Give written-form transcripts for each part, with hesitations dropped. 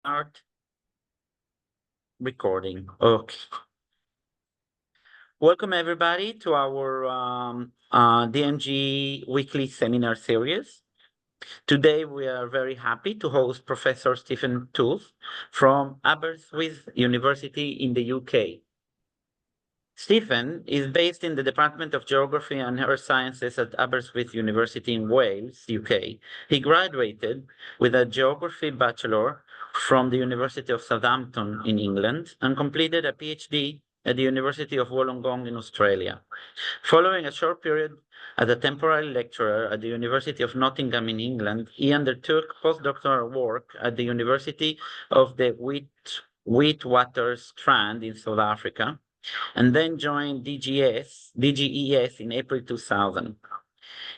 Start recording. Okay. Welcome everybody to our DMG weekly seminar series. Today we are very happy to host Professor Stephen Toole from Aberystwyth University in the UK. Stephen is based in the Department of Geography and Earth Sciences at Aberystwyth University in Wales, UK. He graduated with a Geography Bachelor from the University of Southampton in England and completed a PhD at the University of Wollongong in Australia. Following a short period as a temporary lecturer at the University of Nottingham in England, he undertook postdoctoral work at the University of the Witwatersrand in South Africa, and then joined DGES in April 2000.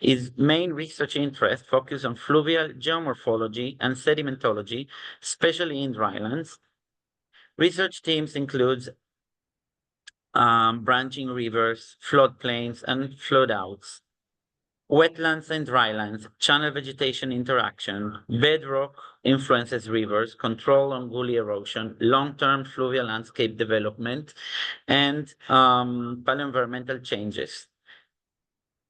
His main research interests focus on fluvial geomorphology and sedimentology, especially in drylands. Research teams include branching rivers, floodplains, and floodouts, wetlands and drylands, channel vegetation interaction, bedrock influences rivers, control on gully erosion, long-term fluvial landscape development, and paleoenvironmental changes,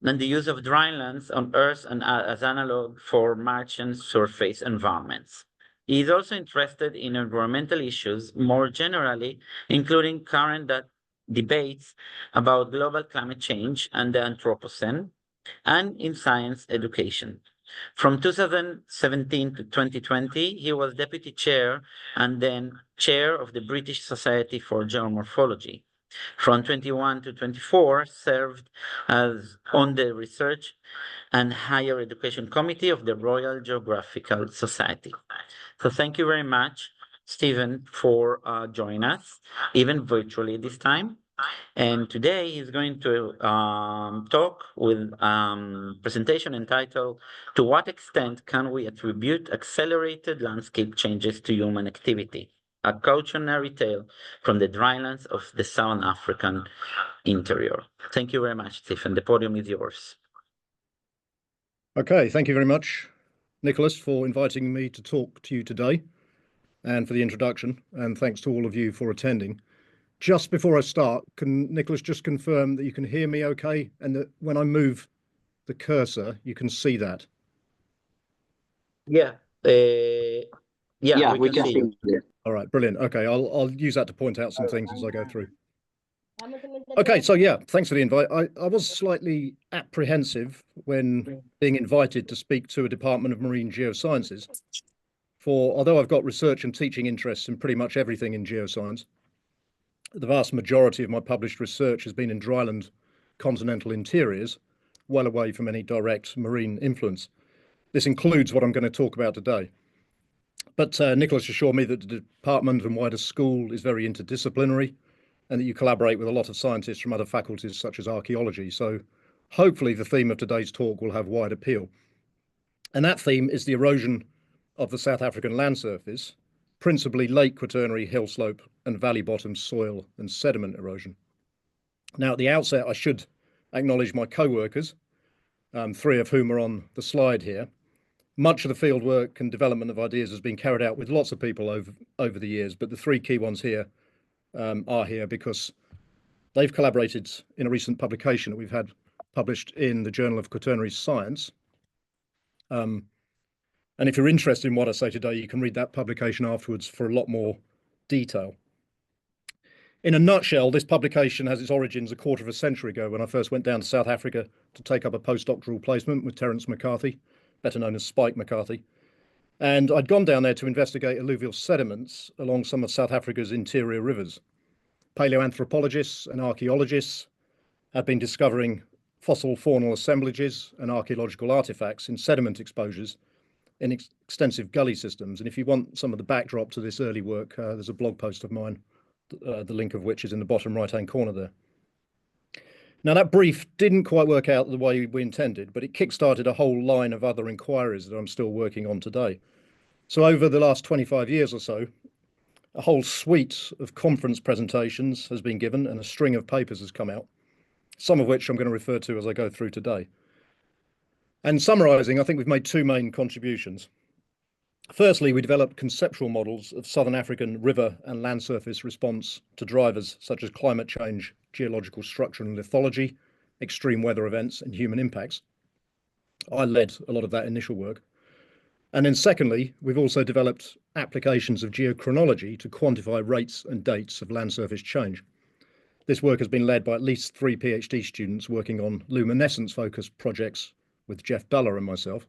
and the use of drylands on Earth and as analog for Martian surface environments. He is also interested in environmental issues more generally, including current debates about global climate change and the Anthropocene, and in science education. From 2017 to 2020, he was deputy chair and then chair of the British Society for Geomorphology. From 21 to 24, served as on the Research and Higher Education Committee of the Royal Geographical Society. So thank you very much, Stephen, for joining us, even virtually this time. And today he's going to talk with presentation entitled, "To what extent can we attribute accelerated landscape changes to human activity? A cautionary tale from the drylands of the South African interior." Thank you very much, Stephen. The podium is yours. Okay, thank you very much, Nicholas, for inviting me to talk to you today and for the introduction, and thanks to all of you for attending. Just before I start, can Nicholas just confirm that you can hear me okay, and that when I move the cursor, you can see that? Yeah, we can see you. All right, brilliant. Okay, I'll use that to point out some things as I go through. Okay, so yeah, thanks for the invite. I was slightly apprehensive when being invited to speak to a Department of Marine Geosciences, for although I've got research and teaching interests in pretty much everything in geoscience, the vast majority of my published research has been in dryland continental interiors, well away from any direct marine influence. This includes what I'm going to talk about today. But Nicholas assured me that the department and wider school is very interdisciplinary, and that you collaborate with a lot of scientists from other faculties such as archaeology. So hopefully the theme of today's talk will have wide appeal. And that theme is the erosion of the South African land surface, principally lake quaternary, hill slope and valley bottom soil and sediment erosion. Now, at the outset, I should acknowledge my co-workers, three of whom are on the slide here. Much of the field work and development of ideas has been carried out with lots of people over the years, but the three key ones here are here because they've collaborated in a recent publication that we've had published in the Journal of Quaternary Science. And if you're interested in what I say today, you can read that publication afterwards for a lot more detail. In a nutshell, this publication has its origins a quarter of a century ago when I first went down to South Africa to take up a postdoctoral placement with Terence McCarthy, better known as Spike McCarthy. And I'd gone down there to investigate alluvial sediments along some of South Africa's interior rivers. Paleoanthropologists and archaeologists had been discovering fossil faunal assemblages and archaeological artifacts in sediment exposures in extensive gully systems. And if you want some of the backdrop to this early work, there's a blog post of mine, the link of which is in the bottom right-hand corner there. Now, that brief didn't quite work out the way we intended, but it kick-started a whole line of other inquiries that I'm still working on today. So over the last 25 years or so, a whole suite of conference presentations has been given and a string of papers has come out, some of which I'm going to refer to as I go through today. And summarising, I think we've made two main contributions. Firstly, we developed conceptual models of Southern African river and land surface response to drivers such as climate change, geological structure and lithology, extreme weather events, and human impacts. I led a lot of that initial work. And then secondly, we've also developed applications of geochronology to quantify rates and dates of land surface change. This work has been led by at least 3 PhD students working on luminescence-focused projects with Jeff Duller and myself,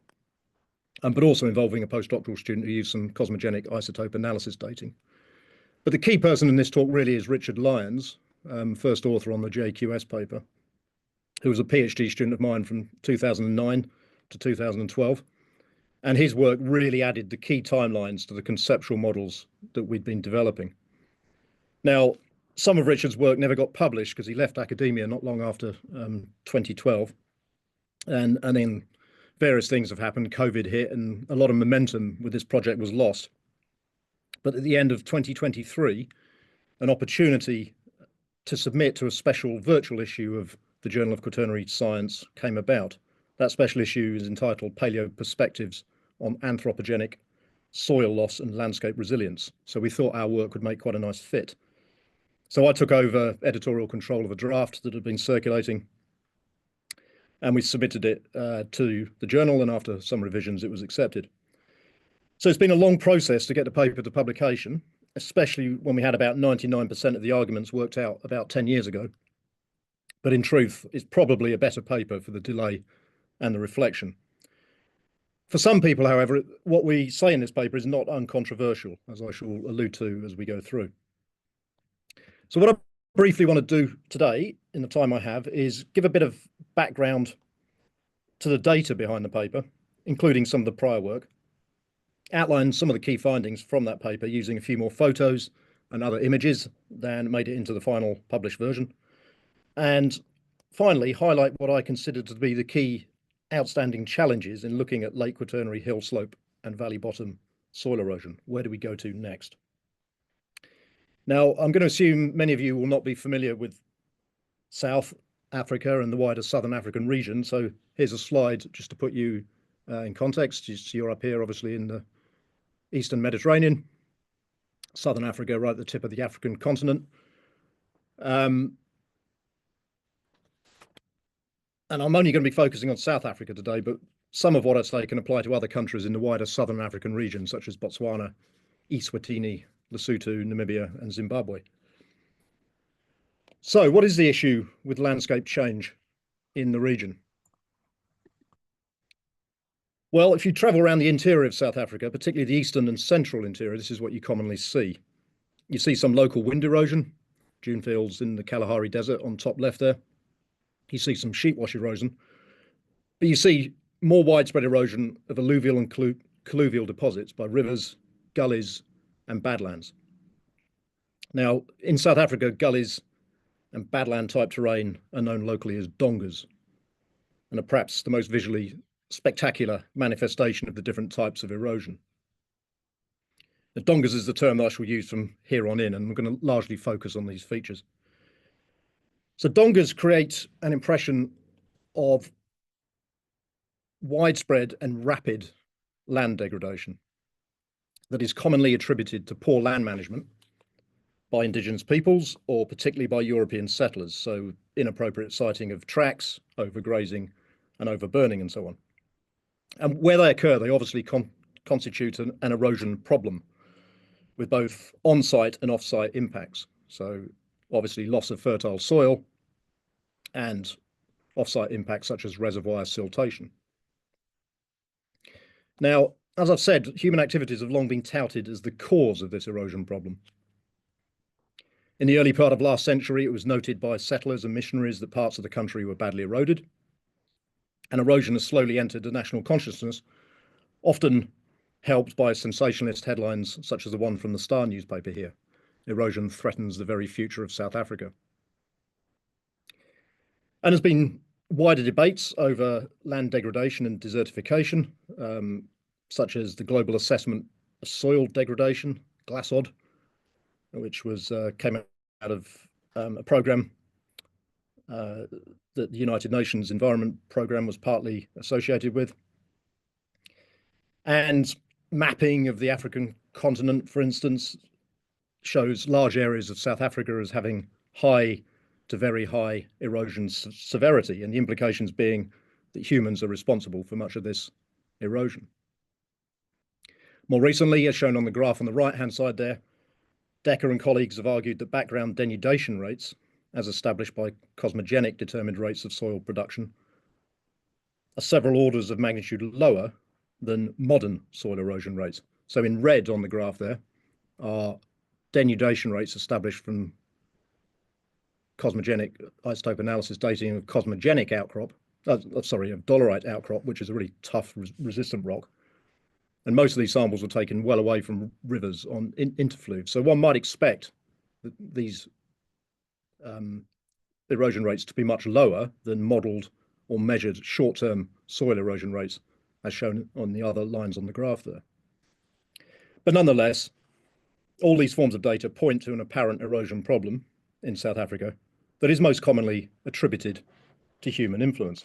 but also involving a postdoctoral student who used some cosmogenic isotope analysis dating. But the key person in this talk really is Richard Lyons, first author on the JQS paper, who was a PhD student of mine from 2009 to 2012. And his work really added the key timelines to the conceptual models that we'd been developing. Now, some of Richard's work never got published because he left academia not long after 2012. And then various things have happened, COVID hit, and a lot of momentum with this project was lost. But at the end of 2023, an opportunity to submit to a special virtual issue of the Journal of Quaternary Science came about. That special issue is entitled Paleo Perspectives on Anthropogenic Soil Loss and Landscape Resilience. So we thought our work would make quite a nice fit. So I took over editorial control of a draft that had been circulating, and we submitted it to the journal, and after some revisions, it was accepted. So it's been a long process to get the paper to publication, especially when we had about 99% of the arguments worked out about 10 years ago. But in truth, it's probably a better paper for the delay and the reflection. For some people, however, what we say in this paper is not uncontroversial, as I shall allude to as we go through. So what I briefly want to do today, in the time I have, is give a bit of background to the data behind the paper, including some of the prior work, outline some of the key findings from that paper using a few more photos and other images than made it into the final published version, and finally highlight what I consider to be the key outstanding challenges in looking at Lake Quaternary hill slope and valley bottom soil erosion. Where do we go to next? Now, I'm going to assume many of you will not be familiar with South Africa and the wider Southern African region. So here's a slide just to put you in context. You're up here, obviously, in the Eastern Mediterranean, Southern Africa, right at the tip of the African continent. And I'm only going to be focusing on South Africa today, but some of what I say can apply to other countries in the wider Southern African region, such as Botswana, Eswatini, Lesotho, Namibia, and Zimbabwe. So what is the issue with landscape change in the region? Well, if you travel around the interior of South Africa, particularly the eastern and central interior, this is what you commonly see. You see some local wind erosion, dune fields in the Kalahari Desert on top left there. You see some sheepwash erosion, but you see more widespread erosion of alluvial and colluvial deposits by rivers, gullies, and badlands. Now, in South Africa, gullies and badland type terrain are known locally as dongas, and are perhaps the most visually spectacular manifestation of the different types of erosion. The dongas is the term that I shall use from here on in, and we're going to largely focus on these features. So dongas create an impression of widespread and rapid land degradation that is commonly attributed to poor land management by indigenous peoples, or particularly by European settlers. So inappropriate siting of tracks, overgrazing, and overburning, and so on. And where they occur, they obviously constitute an erosion problem with both on-site and off-site impacts. So obviously loss of fertile soil and off-site impacts such as reservoir siltation. Now, as I've said, human activities have long been touted as the cause of this erosion problem. In the early part of last century, it was noted by settlers and missionaries that parts of the country were badly eroded. And erosion has slowly entered the national consciousness, often helped by sensationalist headlines such as the one from the Star newspaper here. Erosion threatens the very future of South Africa. And there's been wider debates over land degradation and desertification, such as the Global Assessment of Soil Degradation, GLASOD, which came out of a program that the United Nations Environment Programme was partly associated with. And mapping of the African continent, for instance, shows large areas of South Africa as having high to very high erosion severity, and the implications being that humans are responsible for much of this erosion. More recently, as shown on the graph on the right-hand side there, Decker and colleagues have argued that background denudation rates, as established by cosmogenic determined rates of soil production, are several orders of magnitude lower than modern soil erosion rates. So in red on the graph there are denudation rates established from cosmogenic isotope analysis dating of cosmogenic outcrop, of dolerite outcrop, which is a really tough resistant rock. And most of these samples were taken well away from rivers on interfluves. So one might expect that these erosion rates to be much lower than modeled or measured short-term soil erosion rates, as shown on the other lines on the graph there. But nonetheless, all these forms of data point to an apparent erosion problem in South Africa that is most commonly attributed to human influence.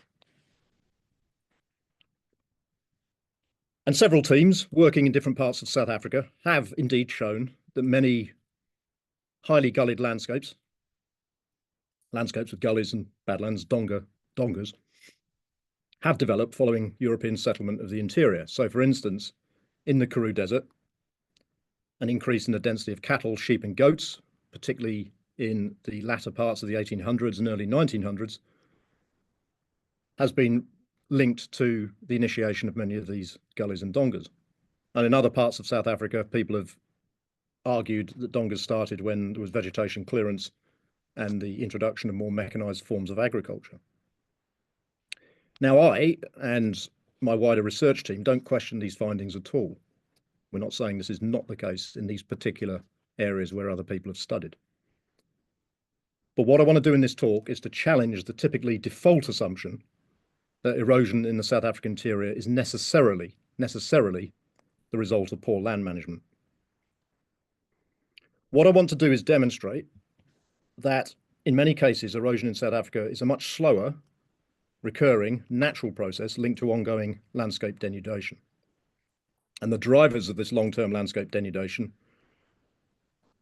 And several teams working in different parts of South Africa have indeed shown that many highly gullied landscapes with gullies and badlands, dongas, have developed following European settlement of the interior. So for instance, in the Karoo Desert, an increase in the density of cattle, sheep and goats, particularly in the latter parts of the 1800s and early 1900s, has been linked to the initiation of many of these gullies and dongas. And in other parts of South Africa, people have argued that dongas started when there was vegetation clearance and the introduction of more mechanized forms of agriculture. Now, I and my wider research team don't question these findings at all. We're not saying this is not the case in these particular areas where other people have studied. But what I want to do in this talk is to challenge the typically default assumption that erosion in the South African interior is necessarily the result of poor land management. What I want to do is demonstrate that in many cases, erosion in South Africa is a much slower, recurring, natural process linked to ongoing landscape denudation. And the drivers of this long-term landscape denudation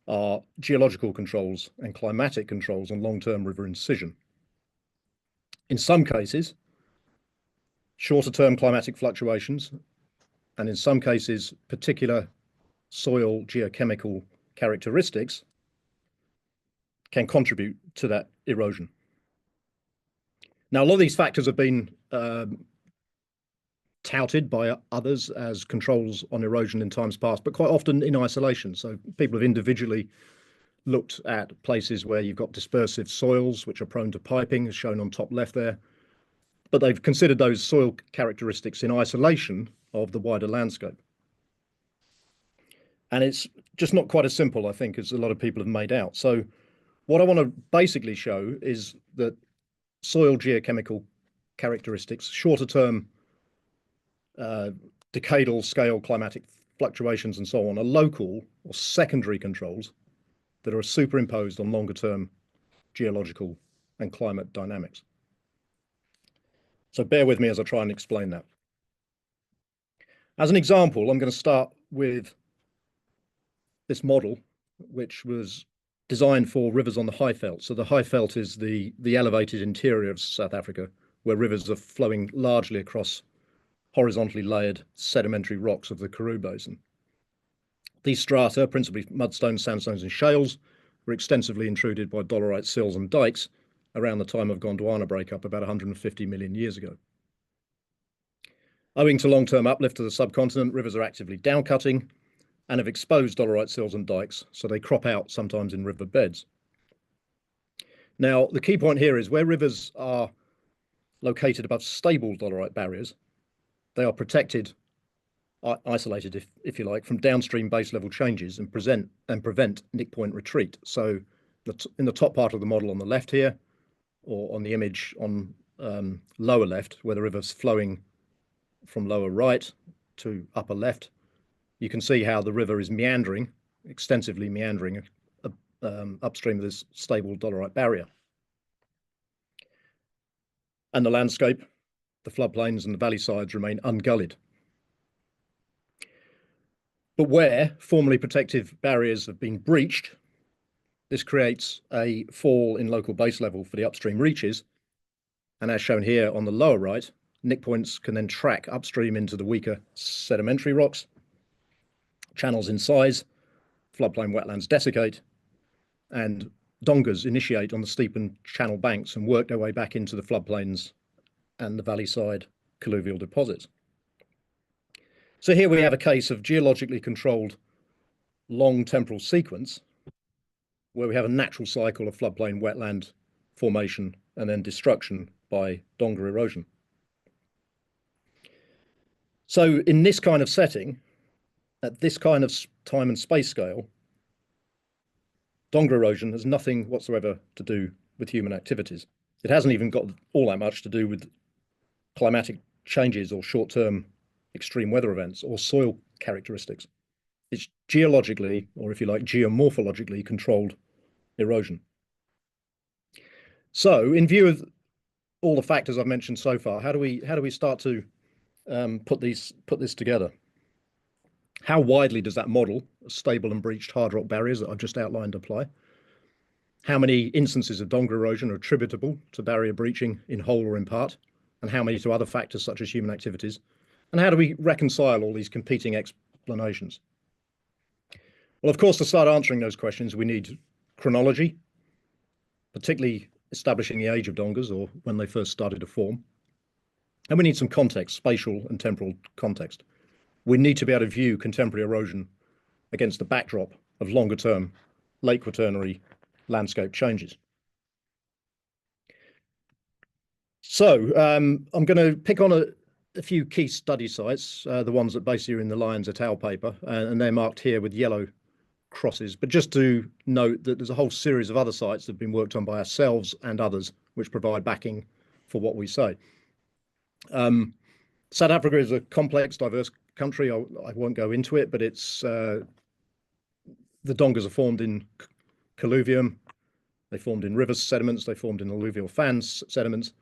are geological controls and climatic controls on long-term river incision. In some cases, shorter-term climatic fluctuations, and in some cases, particular soil geochemical characteristics can contribute to that erosion. Now, a lot of these factors have been touted by others as controls on erosion in times past, but quite often in isolation. So people have individually looked at places where you've got dispersive soils, which are prone to piping, as shown on top left there. But they've considered those soil characteristics in isolation of the wider landscape. And it's just not quite as simple, I think, as a lot of people have made out. So what I want to basically show is that soil geochemical characteristics, shorter term decadal scale climatic fluctuations and so on, are local or secondary controls that are superimposed on longer term geological and climate dynamics. So bear with me as I try and explain that. As an example, I'm going to start with this model, which was designed for rivers on the Highveld. So the Highveld is the elevated interior of South Africa, where rivers are flowing largely across horizontally layered sedimentary rocks of the Karoo Basin. These strata, principally mudstones, sandstones and shales, were extensively intruded by dolerite sills and dikes around the time of Gondwana breakup about 150 million years ago. Owing to long-term uplift to the subcontinent, rivers are actively downcutting and have exposed dolerite sills and dikes, so they crop out sometimes in river beds. Now, the key point here is where rivers are located above stable dolerite barriers, they are protected, isolated, if you like, from downstream base level changes and prevent nick point retreat. So in the top part of the model on the left here, or on the image on lower left, where the river's flowing from lower right to upper left, you can see how the river is meandering, extensively meandering upstream of this stable dolerite barrier. And the landscape, the floodplains and the valley sides remain ungullied. But where formerly protective barriers have been breached, this creates a fall in local base level for the upstream reaches. And as shown here on the lower right, nick points can then track upstream into the weaker sedimentary rocks. Channels in size, floodplain wetlands desiccate, and dongas initiate on the steepened channel banks and work their way back into the floodplains and the valley side colluvial deposits. So here we have a case of geologically controlled long temporal sequence where we have a natural cycle of floodplain wetland formation and then destruction by donga erosion. So in this kind of setting, at this kind of time and space scale, donga erosion has nothing whatsoever to do with human activities. It hasn't even got all that much to do with climatic changes or short-term extreme weather events or soil characteristics. It's geologically, or if you like, geomorphologically controlled erosion. So in view of all the factors I've mentioned so far, how do we start to put this together? How widely does that model of stable and breached hard rock barriers that I've just outlined apply? How many instances of donga erosion are attributable to barrier breaching in whole or in part? And how many to other factors such as human activities? And how do we reconcile all these competing explanations? Well, of course, to start answering those questions, we need chronology, particularly establishing the age of dongas or when they first started to form. And we need some context, spatial and temporal context. We need to be able to view contemporary erosion against the backdrop of longer term late quaternary landscape changes. So I'm going to pick on a few key study sites, the ones that basically are in the Lyons et al. Paper, and they're marked here with yellow crosses. But just to note that there's a whole series of other sites that have been worked on by ourselves and others, which provide backing for what we say. South Africa is a complex, diverse country. I won't go into it, but it's the dongas are formed in colluvium. They formed in river sediments. They formed in alluvial fan sediments.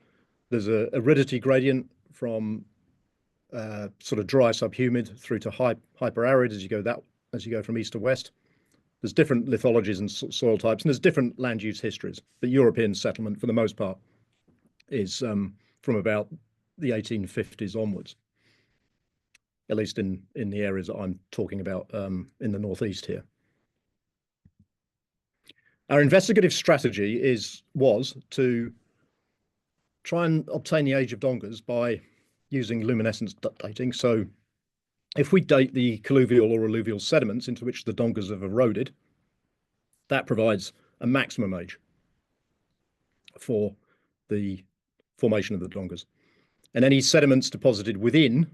There's a aridity gradient from sort of dry subhumid through to hyperarid as you go from east to west. There's different lithologies and soil types, and there's different land use histories. The European settlement, for the most part, is from about the 1850s onwards, at least in the areas that I'm talking about in the northeast here. Our investigative strategy was to try and obtain the age of dongas by using luminescence dating. So if we date the colluvial or alluvial sediments into which the dongas have eroded, that provides a maximum age for the formation of the dongas. And any sediments deposited within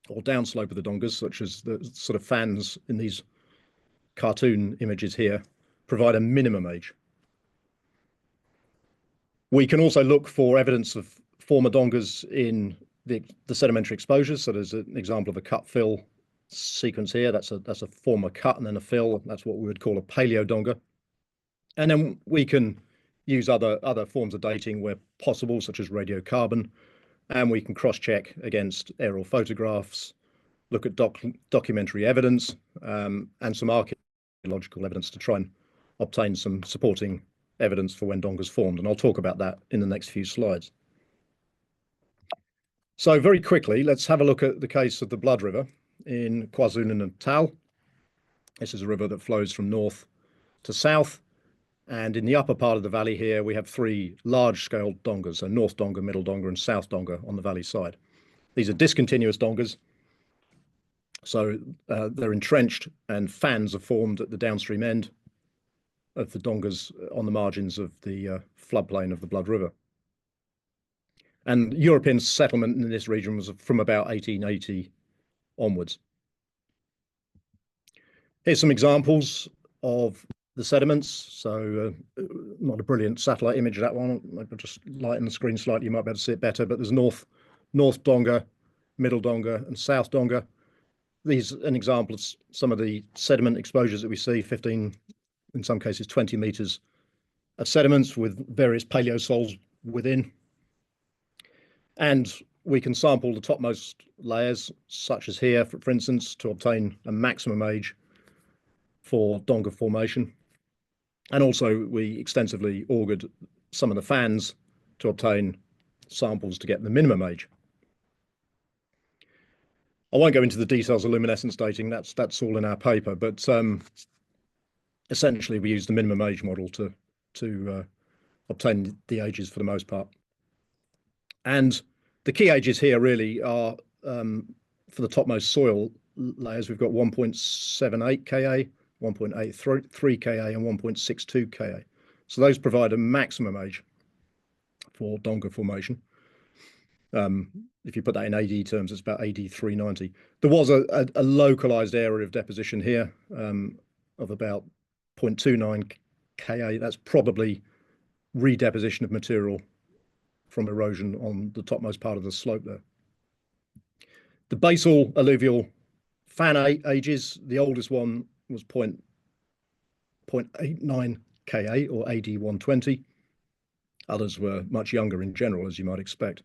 or downslope of the dongas, such as the sort of fans in these cartoon images here, provide a minimum age. We can also look for evidence of former dongas in the sedimentary exposures. So there's an example of a cut fill sequence here. That's a former cut and then a fill. That's what we would call a paleodonga. And then we can use other forms of dating where possible, such as radiocarbon, and we can cross-check against aerial photographs, look at documentary evidence, and some archaeological evidence to try and obtain some supporting evidence for when dongas formed. And I'll talk about that in the next few slides. So very quickly, let's have a look at the case of the Blood River in KwaZulu-Natal. This is a river that flows from north to south. And in the upper part of the valley here, we have three large-scale dongas, so North Donga, Middle Donga, and South Donga on the valley side. These are discontinuous dongas, so they're entrenched, and fans are formed at the downstream end of the dongas on the margins of the floodplain of the Blood River. And European settlement in this region was from about 1880 onwards. Here's some examples of the sediments. So not a brilliant satellite image, that one. I'll just lighten the screen slightly, you might be able to see it better, but there's North Donga, Middle Donga, and South Donga. These are an example of some of the sediment exposures that we see, 15, in some cases 20 meters of sediments with various paleosols within. And we can sample the topmost layers, such as here, for instance, to obtain a maximum age for Donga formation. And also we extensively augured some of the fans to obtain samples to get the minimum age. I won't go into the details of luminescence dating, that's all in our paper, but essentially we use the minimum age model to obtain the ages for the most part. And the key ages here really are, for the topmost soil layers, we've got 1.78 Ka, 1.83 Ka and 1.62 Ka. So those provide a maximum age for Donga formation. If you put that in AD terms, it's about AD 390. There was a localized area of deposition here of about 0.29 Ka. That's probably redeposition of material from erosion on the topmost part of the slope there. The basal alluvial fan ages, the oldest one was 0.89 Ka or AD 120. Others were much younger in general, as you might expect.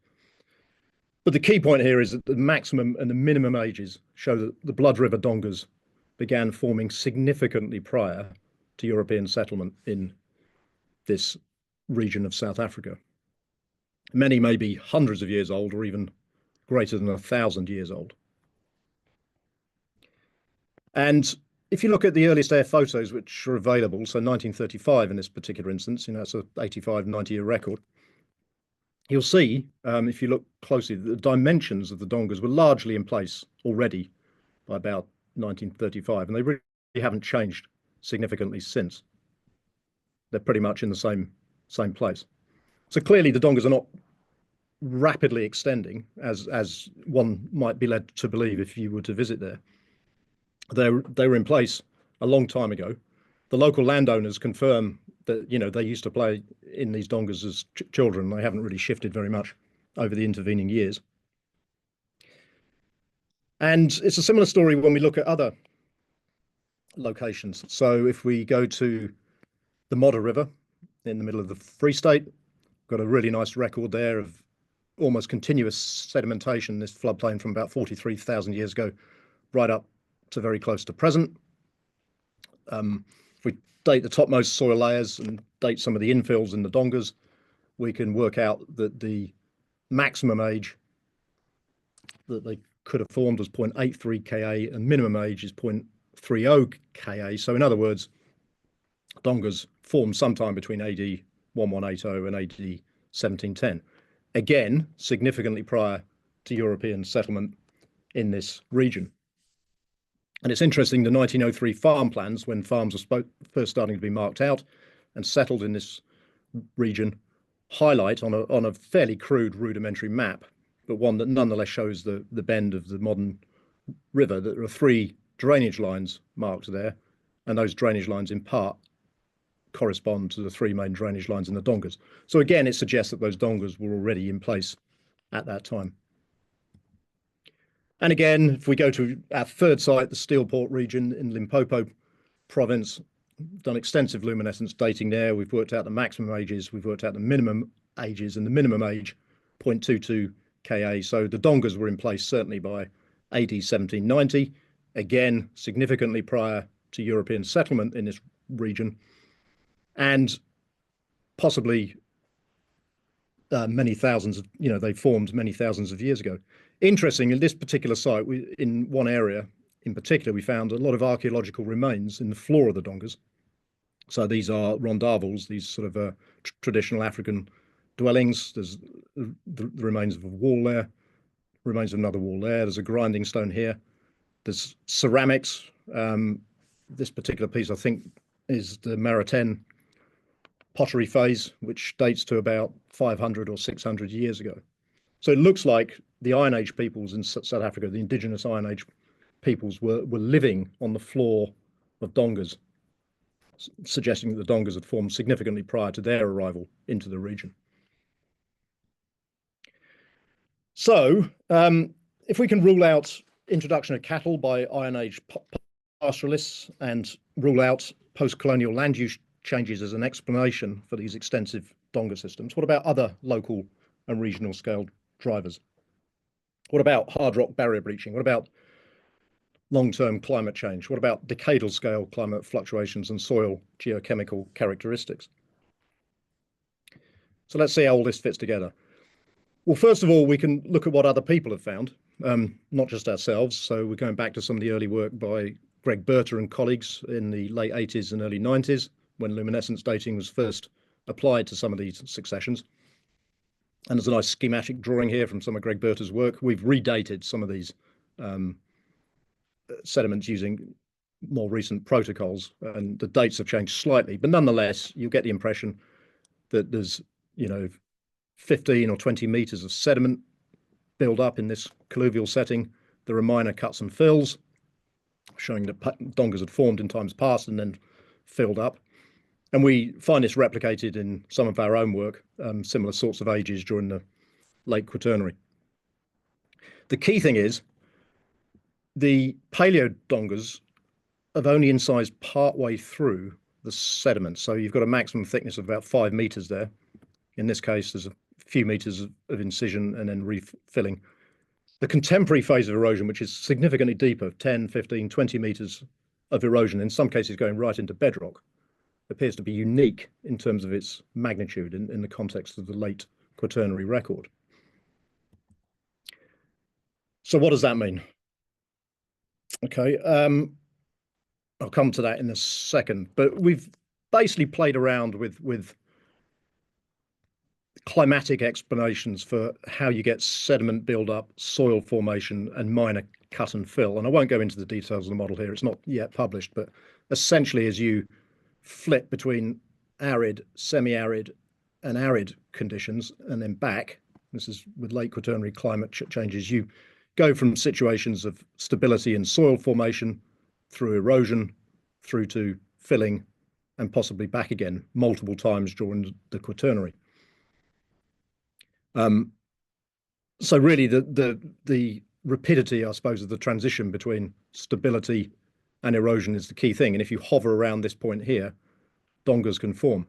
But the key point here is that the maximum and the minimum ages show that the Blood River Dongas began forming significantly prior to European settlement in this region of South Africa. Many may be hundreds of years old or even greater than 1,000 years old. And if you look at the earliest air photos which are available, so 1935 in this particular instance, it's an 85, 90-year record, you'll see, if you look closely, the dimensions of the Dongas were largely in place already by about 1935, and they really haven't changed significantly since. They're pretty much in the same place. So clearly the Dongas are not rapidly extending as one might be led to believe if you were to visit there. They were in place a long time ago. The local landowners confirm that they used to play in these Dongas as children. They haven't really shifted very much over the intervening years. And it's a similar story when we look at other locations. So if we go to the Modder River in the middle of the Free State, got a really nice record there of almost continuous sedimentation, this floodplain from about 43,000 years ago, right up to very close to present. If we date the topmost soil layers and date some of the infills in the Dongas, we can work out that the maximum age that they could have formed was 0.83 Ka and minimum age is 0.30 Ka. So in other words, Dongas formed sometime between AD 1180 and AD 1710. Again, significantly prior to European settlement in this region. And it's interesting, the 1903 farm plans, when farms were first starting to be marked out and settled in this region, highlight on a fairly crude rudimentary map, but one that nonetheless shows the bend of the modern river, that there are 3 drainage lines marked there, and those drainage lines in part correspond to the 3 main drainage lines in the Dongas. So again, it suggests that those Dongas were already in place at that time. And again, if we go to our third site, the Steelport region in Limpopo province, done extensive luminescence dating there. We've worked out the maximum ages, we've worked out the minimum ages, and the minimum age, 0.22 Ka. So the Dongas were in place certainly by AD 1790, again, significantly prior to European settlement in this region, and possibly many thousands of, they formed many thousands of years ago. Interesting, in this particular site, in one area in particular, we found a lot of archaeological remains in the floor of the Dongas. So these are rondavels, these sort of traditional African dwellings. There's the remains of a wall there, remains of another wall there. There's a grinding stone here. There's ceramics. This particular piece, I think, is the Maritime pottery phase, which dates to about 500 or 600 years ago. So it looks like the Iron Age peoples in South Africa, the indigenous Iron Age peoples, were living on the floor of Dongas, suggesting that the Dongas had formed significantly prior to their arrival into the region. So if we can rule out introduction of cattle by Iron Age pastoralists and rule out post-colonial land use changes as an explanation for these extensive Donga systems, what about other local and regional scale drivers? What about hard rock barrier breaching? What about long-term climate change? What about decadal scale climate fluctuations and soil geochemical characteristics? So let's see how all this fits together. Well, first of all, we can look at what other people have found, not just ourselves. So we're going back to some of the early work by Greg Berter and colleagues in the late 80s and early 90s, when luminescence dating was first applied to some of these successions. And there's a nice schematic drawing here from some of Greg Berter's work. We've redated some of these sediments using more recent protocols, and the dates have changed slightly, but nonetheless, you get the impression that there's, 15 or 20 meters of sediment build up in this colluvial setting. There are minor cuts and fills, showing that dongas had formed in times past and then filled up. And we find this replicated in some of our own work, similar sorts of ages during the late Quaternary. The key thing is the paleo dongas have only incised partway through the sediment. So you've got a maximum thickness of about 5 meters there. In this case, there's a few meters of incision and then refilling. The contemporary phase of erosion, which is significantly deeper, 10, 15, 20 meters of erosion, in some cases going right into bedrock, appears to be unique in terms of its magnitude in the context of the late Quaternary record. So what does that mean? Okay, I'll come to that in a second, but we've basically played around with climatic explanations for how you get sediment buildup, soil formation, and minor cut and fill. And I won't go into the details of the model here, it's not yet published, but essentially as you flip between arid, semi-arid, and arid conditions, and then back, this is with late Quaternary climate changes, you go from situations of stability in soil formation through erosion, through to filling, and possibly back again multiple times during the Quaternary. So really the rapidity, I suppose, of the transition between stability and erosion is the key thing. And if you hover around this point here, dongas can form.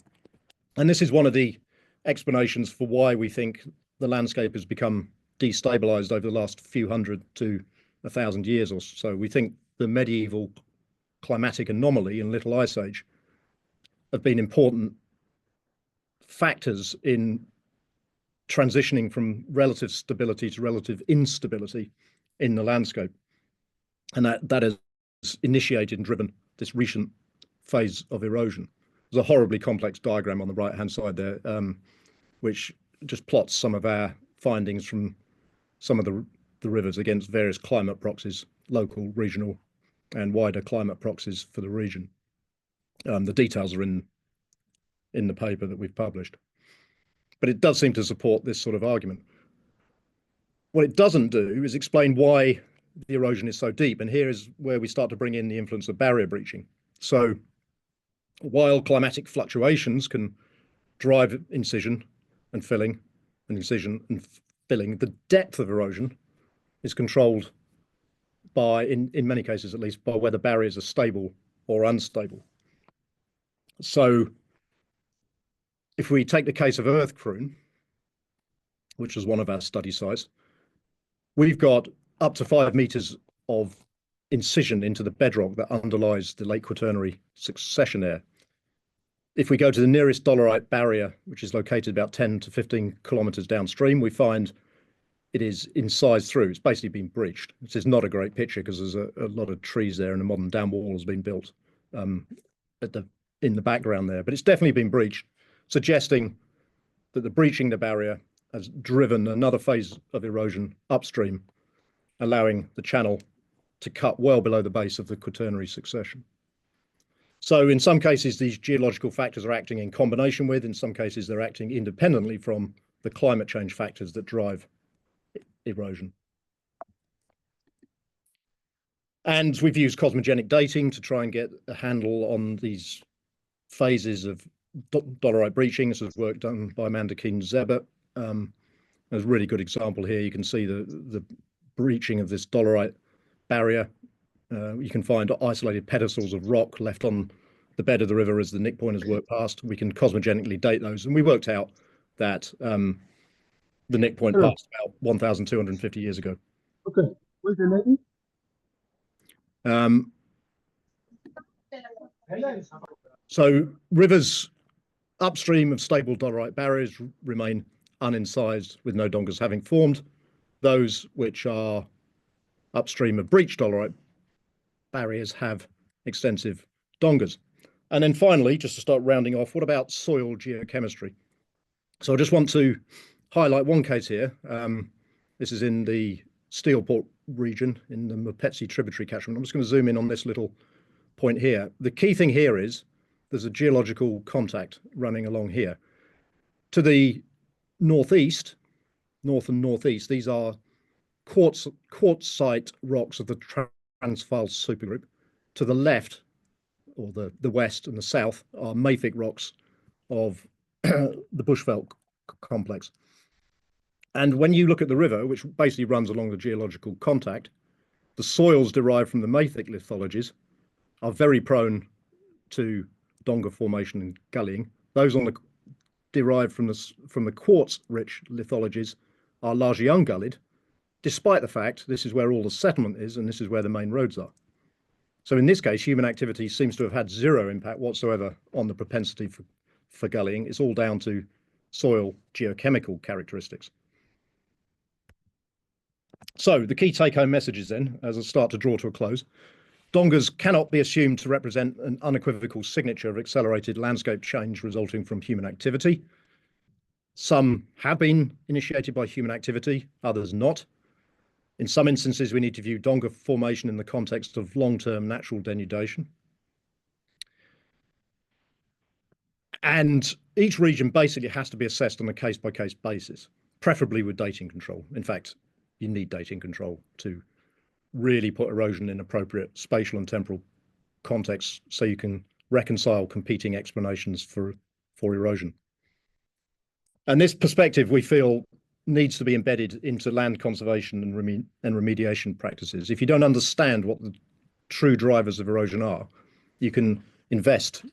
And this is one of the explanations for why we think the landscape has become destabilized over the last few hundred to 1,000 years or so. We think the medieval climatic anomaly and Little Ice Age have been important factors in transitioning from relative stability to relative instability in the landscape. And that has initiated and driven this recent phase of erosion. There's a horribly complex diagram on the right-hand side there, which just plots some of our findings from some of the rivers against various climate proxies, local, regional, and wider climate proxies for the region. The details are in the paper that we've published. But it does seem to support this sort of argument. What it doesn't do is explain why the erosion is so deep. And here is where we start to bring in the influence of barrier breaching. So while climatic fluctuations can drive incision and filling, and incision and filling, the depth of erosion is controlled by, in many cases at least, by whether barriers are stable or unstable. So if we take the case of earth croon, which was one of our study sites, we've got up to 5 meters of incision into the bedrock that underlies the late Quaternary succession there. If we go to the nearest dolerite barrier, which is located about 10 to 15 kilometers downstream, we find it is incised through. It's basically been breached. This is not a great picture because there's a lot of trees there and a modern dam wall has been built in the background there, but it's definitely been breached, suggesting that the breaching the barrier has driven another phase of erosion upstream, allowing the channel to cut well below the base of the Quaternary succession. So in some cases, these geological factors are acting in combination with, in some cases, they're acting independently from the climate change factors that drive erosion. And we've used cosmogenic dating to try and get a handle on these phases of dolerite breaching. This was work done by Amanda Keane-Zebert. There's a really good example here. You can see the breaching of this dolerite barrier. You can find isolated pedestals of rock left on the bed of the river as the Nick pointers work past. We can cosmogenically date those, and we worked out that the Nick point passed about 1,250 years ago. Okay. Um, so rivers upstream of stable dolerite barriers remain unincised with no dongas having formed. Those which are upstream of breached dolerite barriers have extensive dongas. And then finally, just to start rounding off, what about soil geochemistry? So I just want to highlight one case here. This is in the Steelport region in the Mapetsi tributary catchment. I'm just going to zoom in on this little point here. The key thing here is there's a geological contact running along here. To the northeast, north and northeast, these are quartzite rocks of the Transvaal supergroup. To the left, or the west and the south, are mafic rocks of the Bushveld complex. And when you look at the river, which basically runs along the geological contact, the soils derived from the mafic lithologies are very prone to donga formation and gullying. Those derived from the quartz-rich lithologies are largely ungullied, despite the fact this is where all the settlement is and this is where the main roads are. So in this case, human activity seems to have had zero impact whatsoever on the propensity for gullying. It's all down to soil geochemical characteristics. So the key take-home messages then, as I start to draw to a close, dongas cannot be assumed to represent an unequivocal signature of accelerated landscape change resulting from human activity. Some have been initiated by human activity, others not. In some instances, we need to view donga formation in the context of long-term natural denudation. And each region basically has to be assessed on a case-by-case basis, preferably with dating control. In fact, you need dating control to really put erosion in appropriate spatial and temporal contexts so you can reconcile competing explanations for erosion. And this perspective, we feel, needs to be embedded into land conservation and remediation practices. If you don't understand what the true drivers of erosion are, you can invest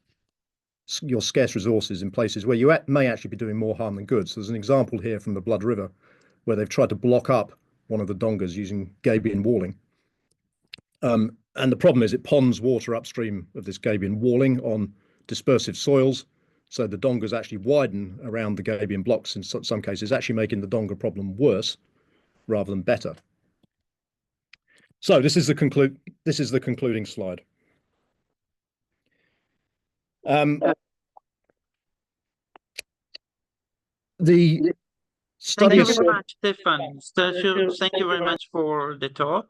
your scarce resources in places where you may actually be doing more harm than good. So there's an example here from the Blood River where they've tried to block up one of the dongas using gabion walling. And the problem is it ponds water upstream of this gabion walling on dispersive soils. So the dongas actually widen around the gabion blocks in some cases, actually making the donga problem worse rather than better. So this is the concluding slide. The study Thank you very much, Stefan. Thank you very much for the talk.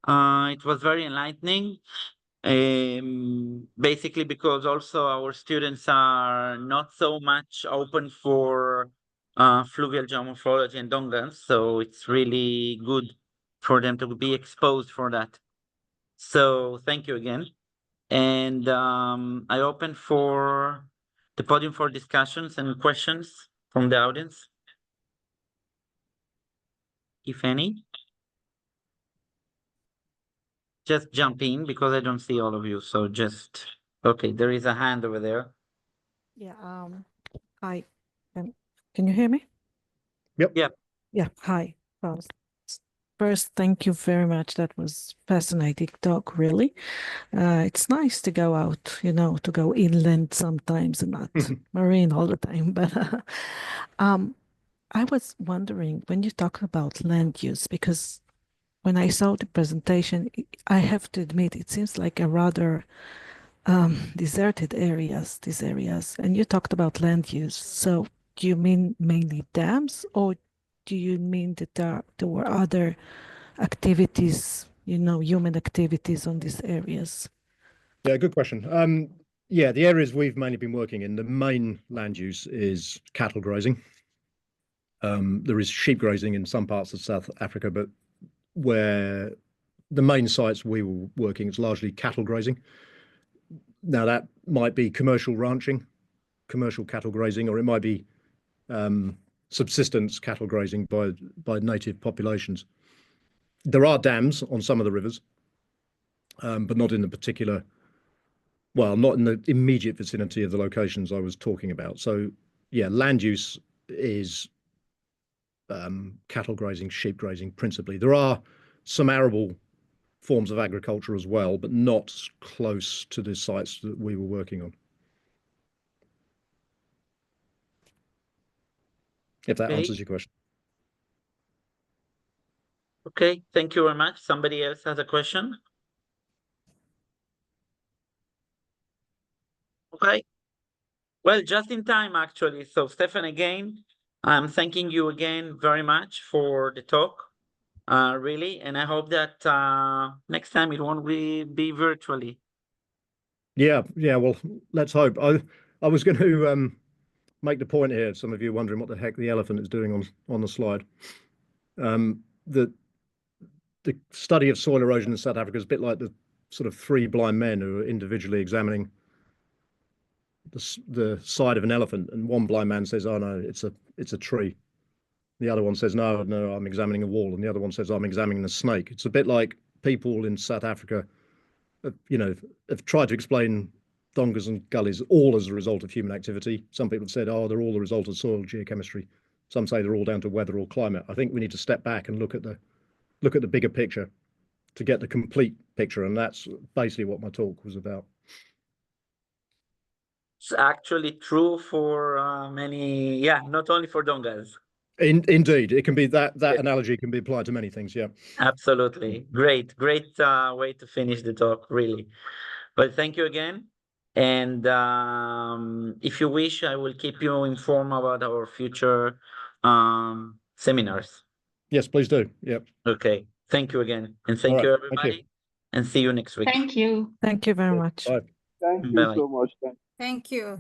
It was very enlightening. Basically because also our students are not so much open for fluvial geomorphology and dongas, so it's really good for them to be exposed for that. So thank you again. And I open for the podium for discussions and questions from the audience, if any. Just jump in because I don't see all of you. So just, okay, there is a hand over there. Yeah, hi. Can you hear me? Yep. Yep. Yeah, hi. First, thank you very much. That was fascinating talk, really. It's nice to go out, you know, to go inland sometimes and not marine all the time. But I was wondering when you talk about land use, because when I saw the presentation, I have to admit, it seems like a rather deserted these areas. And you talked about land use. So do you mean mainly dams, or do you mean that there were other activities, you know, human activities on these areas? Yeah, good question. Yeah, the areas we've mainly been working in, the main land use is cattle grazing. There is sheep grazing in some parts of South Africa, but where the main sites we were working, it's largely cattle grazing. Now that might be commercial ranching, commercial cattle grazing, or it might be subsistence cattle grazing by native populations. There are dams on some of the rivers, but not in the particular, well, not in the immediate vicinity of the locations I was talking about. So yeah, land use is cattle grazing, sheep grazing principally. There are some arable forms of agriculture as well, but not close to the sites that we were working on. If that answers your question. Okay, thank you very much. Somebody else has a question? Okay. Well, just in time, actually. So, Stefan, again, I'm thanking you again very much for the talk, really. And I hope that next time it won't be virtually. Yeah, well, let's hope. I was going to make the point here, some of you wondering what the heck the elephant is doing on the slide. The study of soil erosion in South Africa is a bit like the sort of three blind men who are individually examining the side of an elephant, and one blind man says, "Oh no, it's a tree." The other one says, "No, I'm examining a wall," and the other one says, "I'm examining a snake." It's a bit like people in South Africa, have tried to explain dongas and gullies all as a result of human activity. Some people have said, "Oh, they're all the result of soil geochemistry." Some say they're all down to weather or climate. I think we need to step back and look at the bigger picture to get the complete picture, and that's basically what my talk was about. It's actually true for many, not only for dongas. Indeed, it can be that analogy can be applied to many things. Yeah, absolutely. Great way to finish the talk, really. But thank you again. And if you wish, I will keep you informed about our future seminars. Yes, please do. Yep. Okay. Thank you again. And thank you, everybody. Thank you. And see you next week. Thank you. Thank you very much. Bye. Thank you Bye. so much. Thank you.